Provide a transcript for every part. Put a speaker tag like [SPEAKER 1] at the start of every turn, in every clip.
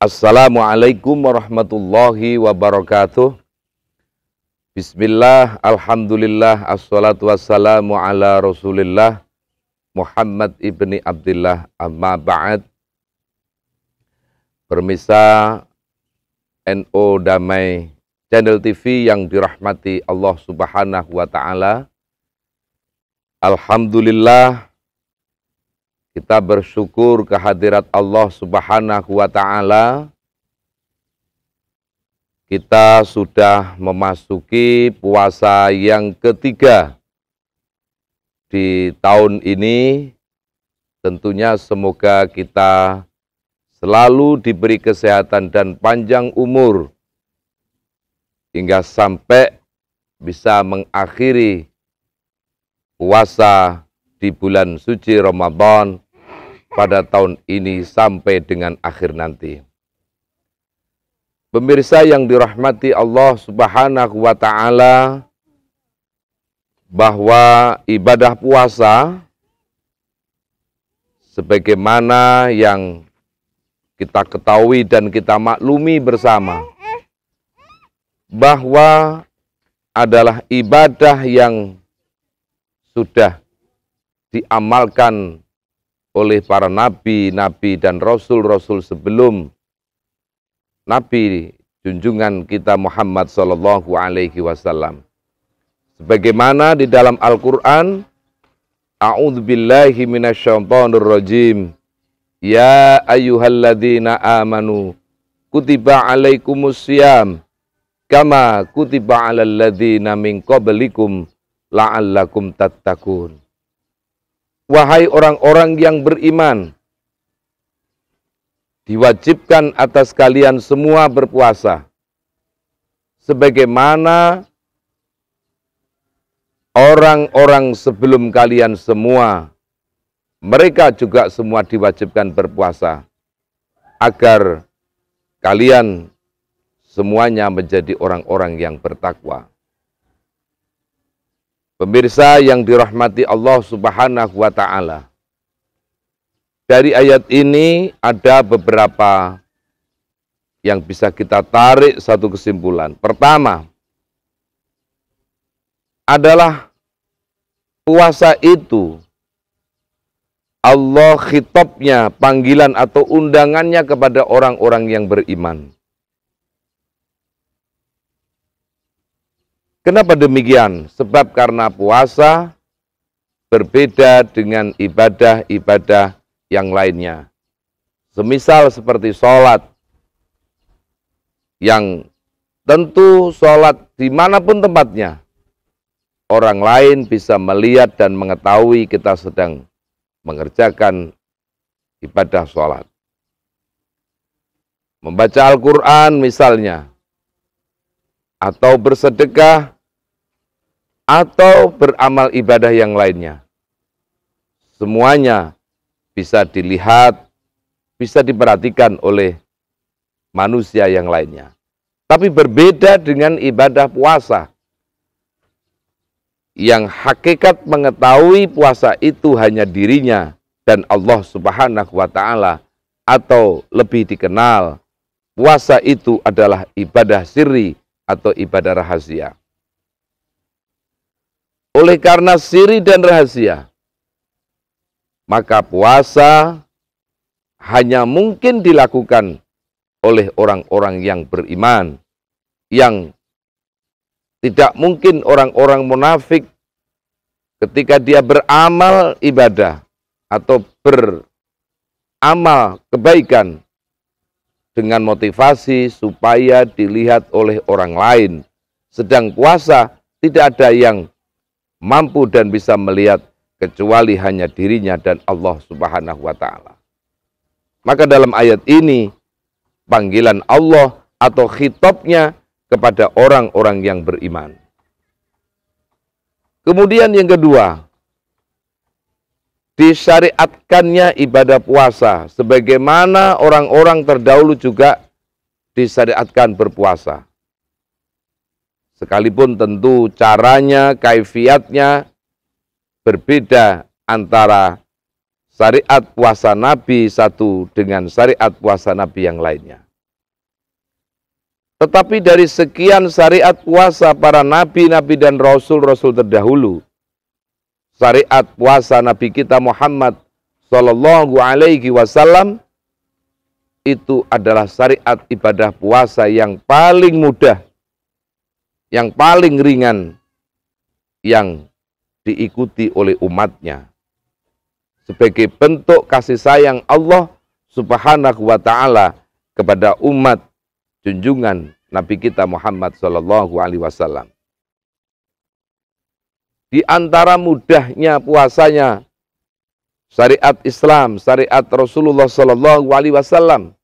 [SPEAKER 1] Assalamualaikum warahmatullahi wabarakatuh. Bismillah, alhamdulillah, assalatu wassalamu ala rasulillah Muhammad ibni Abdillah, amma ba'd. Pemirsa NO Damai Channel TV yang dirahmati Allah subhanahu wa ta'ala, alhamdulillah kita bersyukur kehadirat Allah subhanahu wa ta'ala. Kita sudah memasuki puasa yang ketiga di tahun ini. Tentunya semoga kita selalu diberi kesehatan dan panjang umur hingga sampai bisa mengakhiri puasa di bulan suci Ramadan pada tahun ini sampai dengan akhir nanti. Pemirsa yang dirahmati Allah subhanahu wa ta'ala, bahwa ibadah puasa sebagaimana yang kita ketahui dan kita maklumi bersama, bahwa adalah ibadah yang sudah diamalkan oleh para nabi-nabi dan rasul-rasul sebelum Nabi junjungan kita Muhammad sallallahu alaihi wasallam. Sebagaimana di dalam Al-Qur'an, A'udzubillahi minasyaitonir rajim. Ya ayyuhalladzina amanu kutiba alaikumussyam kama kutiba alal ladzina min qablikum la'allakum tattaqun. Wahai orang-orang yang beriman, diwajibkan atas kalian semua berpuasa, sebagaimana orang-orang sebelum kalian semua, mereka juga semua diwajibkan berpuasa, agar kalian semuanya menjadi orang-orang yang bertakwa. Pemirsa yang dirahmati Allah subhanahu wa ta'ala, dari ayat ini ada beberapa yang bisa kita tarik satu kesimpulan. Pertama, adalah puasa itu Allah khitabnya, panggilan atau undangannya kepada orang-orang yang beriman. Kenapa demikian? Sebab karena puasa berbeda dengan ibadah-ibadah yang lainnya. Semisal seperti sholat, yang tentu sholat dimanapun tempatnya, orang lain bisa melihat dan mengetahui kita sedang mengerjakan ibadah sholat. Membaca Al-Quran misalnya, atau bersedekah, atau beramal ibadah yang lainnya. Semuanya bisa dilihat, bisa diperhatikan oleh manusia yang lainnya. Tapi berbeda dengan ibadah puasa, yang hakikat mengetahui puasa itu hanya dirinya dan Allah subhanahu wa ta'ala, atau lebih dikenal, puasa itu adalah ibadah sirri atau ibadah rahasia. Oleh karena sirri dan rahasia, maka puasa hanya mungkin dilakukan oleh orang-orang yang beriman, yang tidak mungkin orang-orang munafik ketika dia beramal ibadah atau beramal kebaikan dengan motivasi supaya dilihat oleh orang lain. Sedang puasa tidak ada yang mampu dan bisa melihat kecuali hanya dirinya dan Allah subhanahu wa ta'ala. Maka dalam ayat ini, panggilan Allah atau khitabnya kepada orang-orang yang beriman. Kemudian yang kedua, disyariatkannya ibadah puasa, sebagaimana orang-orang terdahulu juga disyariatkan berpuasa. Sekalipun tentu caranya, kaifiatnya berbeda antara syariat puasa Nabi satu dengan syariat puasa Nabi yang lainnya. Tetapi dari sekian syariat puasa para nabi-nabi dan rasul-rasul terdahulu, syariat puasa Nabi kita Muhammad Sallallahu Alaihi Wasallam itu adalah syariat ibadah puasa yang paling mudah, yang paling ringan, yang diikuti oleh umatnya. Sebagai bentuk kasih sayang Allah Subhanahu wa Ta'ala kepada umat junjungan Nabi kita Muhammad Sallallahu Alaihi Wasallam. Di antara mudahnya puasanya syariat Islam, syariat Rasulullah Sallallahu Alaihi Wasallam,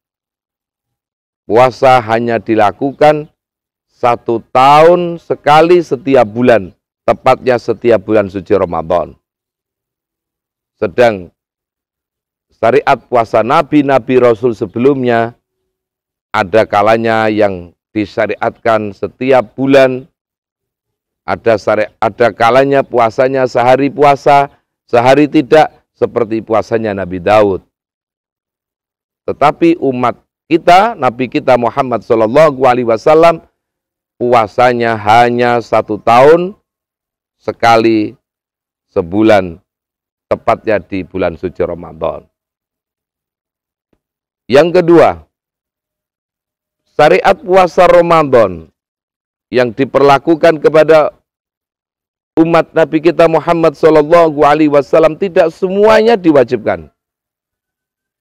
[SPEAKER 1] puasa hanya dilakukan 1 tahun sekali setiap bulan, tepatnya setiap bulan suci Ramadan. Sedang syariat puasa nabi-nabi Rasul sebelumnya ada kalanya yang disyariatkan setiap bulan, ada kalanya puasanya sehari puasa, sehari tidak, seperti puasanya Nabi Daud. Tetapi umat kita, Nabi kita Muhammad Sallallahu Alaihi Wasallam, puasanya hanya 1 tahun sekali sebulan, tepatnya di bulan suci Ramadan. Yang kedua, syariat puasa Ramadan yang diperlakukan kepada umat Nabi kita Muhammad Sallallahu Alaihi Wasallam tidak semuanya diwajibkan.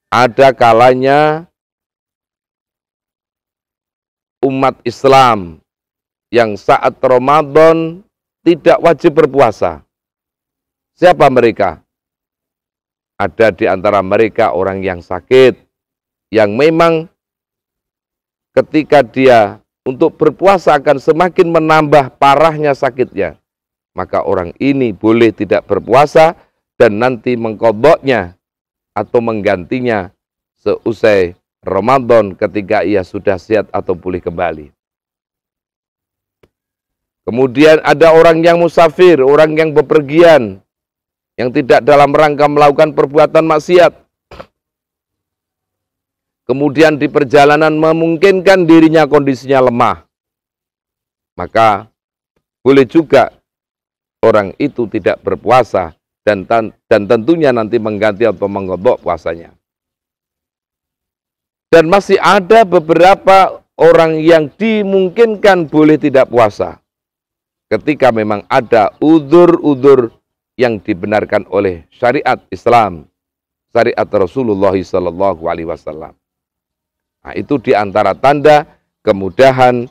[SPEAKER 1] Ada kalanya umat Islam yang saat Ramadan tidak wajib berpuasa. Siapa mereka? Ada di antara mereka orang yang sakit, yang memang ketika dia untuk berpuasa akan semakin menambah parahnya sakitnya. Maka orang ini boleh tidak berpuasa dan nanti mengqadha'nya atau menggantinya seusai Ramadan ketika ia sudah sehat atau pulih kembali. Kemudian ada orang yang musafir, orang yang bepergian, yang tidak dalam rangka melakukan perbuatan maksiat. Kemudian di perjalanan memungkinkan dirinya kondisinya lemah. Maka boleh juga orang itu tidak berpuasa dan tentunya nanti mengganti atau mengqadha puasanya. Dan masih ada beberapa orang yang dimungkinkan boleh tidak puasa ketika memang ada udzur-udzur yang dibenarkan oleh syariat Islam, syariat Rasulullah Sallallahu Alaihi Wasallam. Nah, itu diantara tanda kemudahan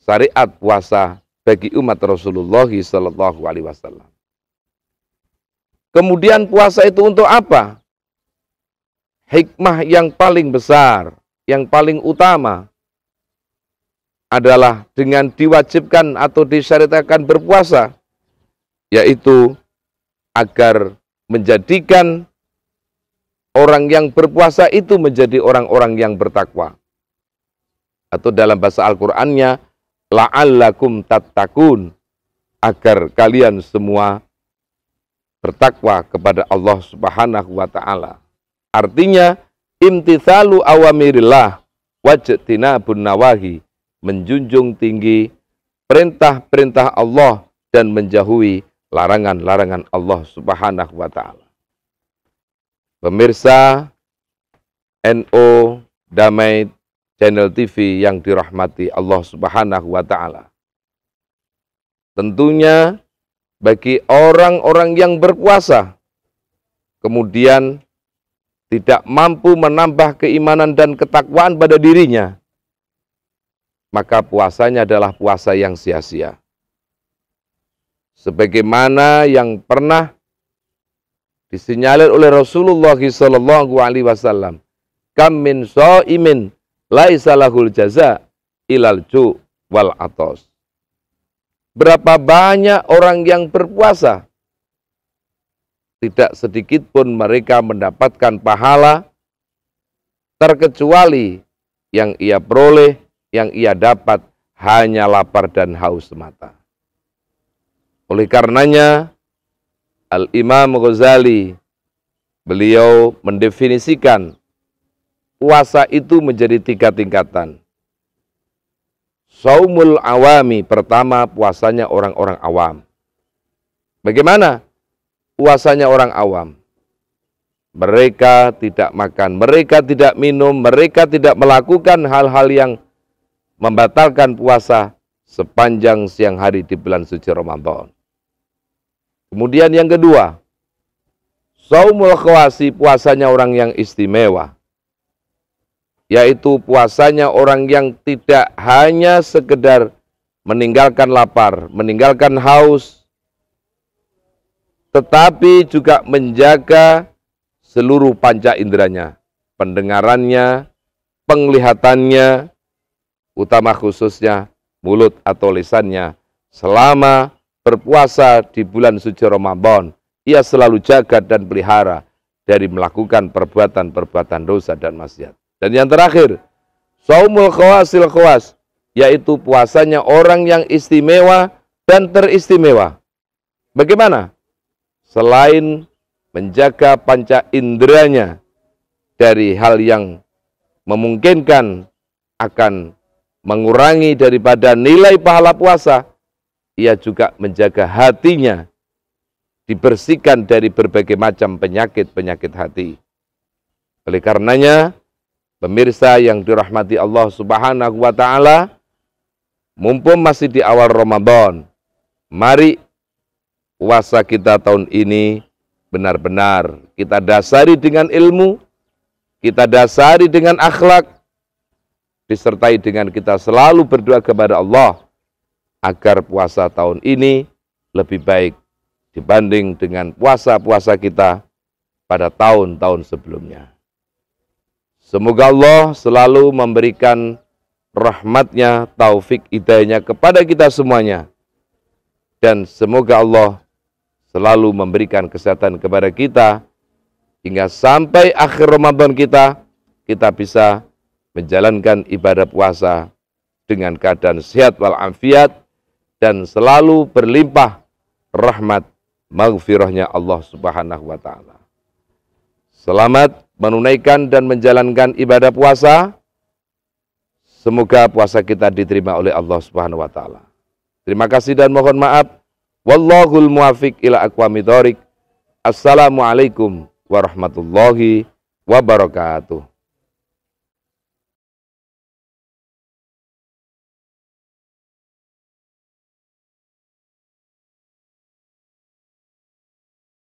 [SPEAKER 1] syariat puasa bagi umat Rasulullah Sallallahu Alaihi Wasallam. Kemudian puasa itu untuk apa? Hikmah yang paling besar, yang paling utama adalah dengan diwajibkan atau disyariatkan berpuasa, yaitu agar menjadikan orang yang berpuasa itu menjadi orang-orang yang bertakwa. Atau dalam bahasa Al-Qur'annya, la'allakum tattaqun, agar kalian semua bertakwa kepada Allah Subhanahu wa Ta'ala. Artinya, imtithalu awamirillah wajtinabun nawahi, menjunjung tinggi perintah-perintah Allah dan menjauhi larangan-larangan Allah Subhanahu wa Ta'ala. Pemirsa NO Damai Channel TV yang dirahmati Allah Subhanahu wa Ta'ala. Tentunya bagi orang-orang yang berpuasa kemudian tidak mampu menambah keimanan dan ketakwaan pada dirinya, maka puasanya adalah puasa yang sia-sia. Sebagaimana yang pernah disinyalir oleh Rasulullah Sallallahu Alaihi Wasallam, kam min shaimin laisa lahul jaza ilal ju wal atos. Berapa banyak orang yang berpuasa, tidak sedikit pun mereka mendapatkan pahala, terkecuali yang ia peroleh, yang ia dapat hanya lapar dan haus semata. Oleh karenanya, Al-Imam Ghazali, beliau mendefinisikan puasa itu menjadi 3 tingkatan. Saumul awami, pertama puasanya orang-orang awam. Bagaimana puasanya orang awam? Mereka tidak makan, mereka tidak minum, mereka tidak melakukan hal-hal yang membatalkan puasa sepanjang siang hari di bulan suci Ramadan. Kemudian yang kedua, saumul khawasi, puasanya orang yang istimewa. Yaitu puasanya orang yang tidak hanya sekedar meninggalkan lapar, meninggalkan haus, tetapi juga menjaga seluruh panca inderanya, pendengarannya, penglihatannya, utama khususnya mulut atau lisannya. Selama berpuasa di bulan suci Ramadan, ia selalu jaga dan pelihara dari melakukan perbuatan-perbuatan dosa dan maksiat. Dan yang terakhir, saumul khawasil khawas, yaitu puasanya orang yang istimewa dan teristimewa. Bagaimana? Selain menjaga panca inderanya dari hal yang memungkinkan akan mengurangi daripada nilai pahala puasa, ia juga menjaga hatinya dibersihkan dari berbagai macam penyakit-penyakit hati. Oleh karenanya, pemirsa yang dirahmati Allah Subhanahu wa Ta'ala, mumpung masih di awal Ramadan, mari puasa kita tahun ini benar-benar kita dasari dengan ilmu, kita dasari dengan akhlak, disertai dengan kita selalu berdoa kepada Allah agar puasa tahun ini lebih baik dibanding dengan puasa-puasa kita pada tahun-tahun sebelumnya. Semoga Allah selalu memberikan rahmatnya, taufik hidayahnya kepada kita semuanya. Dan semoga Allah selalu memberikan kesehatan kepada kita, hingga sampai akhir Ramadan kita bisa menjalankan ibadah puasa dengan keadaan sehat walafiat, dan selalu berlimpah rahmat maghfirahnya Allah Subhanahu wa Ta'ala. Selamat menunaikan dan menjalankan ibadah puasa. Semoga puasa kita diterima oleh Allah Subhanahu wa Ta'ala. Terima kasih dan mohon maaf. Wallahul muwafiq ila aqwamit thoriq. Assalamualaikum warahmatullahi wabarakatuh.